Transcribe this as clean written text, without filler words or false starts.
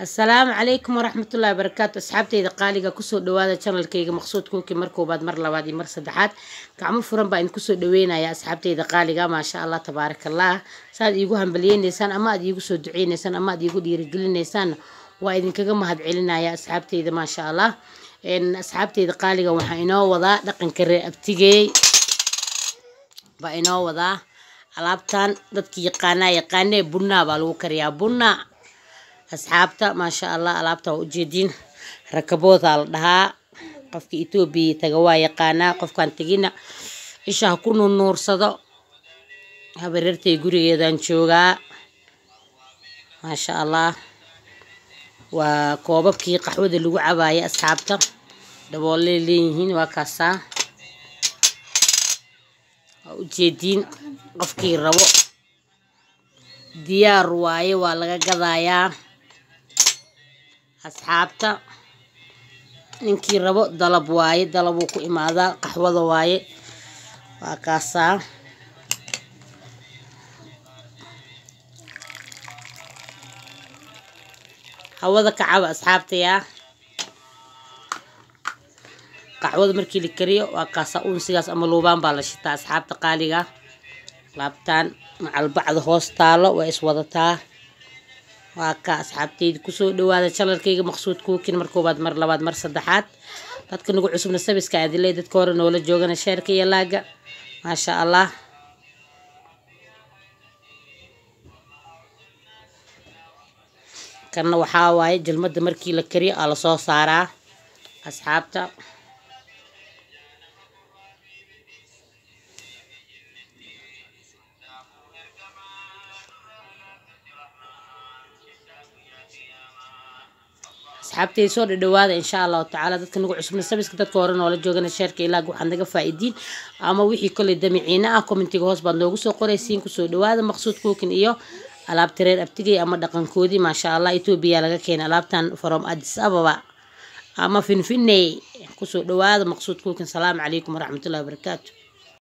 السلام عليكم ورحمة الله وبركاته. أصحابتي إذا قالي كسو دوادا channel كيغا مقصود كوكي مركو بعد مر لبادي مر صدحات كعمو فرن با إن كسو دوينا يا أصحابتي إذا قالي ما شاء الله تبارك الله ساد يجو هم بليين نيسان أما أدي يجو سودعين نيسان أما أدي يجو ديرجلين نيسان وإذن كجا ما هاد علنا يا أصحابتي إذا ما شاء الله إن أصحابتي إذا قالي وحيناه وضع دقن كرر أبتجي بيناه وضع alaabtan dadkii yaqaanay bunna baa lagu kariyaa bunna asxaabta ma sha Allah alaabta u jeedin rakabooda la dhahaa qofka Itoobiya taga waa yaqaana qofkan tagina isha ku nuursado habareertay gurigeedan joogaa ma sha Allah waa koobabkii qaxwada lagu cabaayay asxaabta daboolay leeyihiin waa kaasa ujeedin qofkii rabo diyaar waaye waa laga gadayaa asxaabta ninkii rabo dalab waaye dalabuu ku imaadaa qaxwada waaye waa kaasa hawada ka caba asxaabta yaa qaxwada markii la kariyo waa kaasa unsigaas ama loobaan baa la shitaa asxaabta qaaliga laabtaan macal bacda hoos taalo waa iswadataa waa ka asxaabtayda kusoo dhawaada channelkayga maqsuud cooking mar koobaad mar labaad mar saddexaad dadka nagu cusubna sabiska aadilay dadka hore noola joogana sheerka iyo laaga ma sha Allah kana waxaa waaye jalmada markii la kariyo la soo saaraa asxaabta asxaabtay soo dhawaada insha Allah taala dadka nagu cusubna sabiska dadka hore noola joogana sheerka ilaa waxaan naga faa'iidiin ama wixii kale damiciina commentiga hoos baad noogu soo qoraysiin kusoo dhawaada maqsuud cooking iyo alaab tireer abtigay ama dhaqankoodii ma sha Allah Itoobiya laga keenay alaabtan from Addis Ababa ama Finfinney kusoo dhawaada maqsuud cooking. Salaam alaykum wa rahmatullahi wa barakatuh.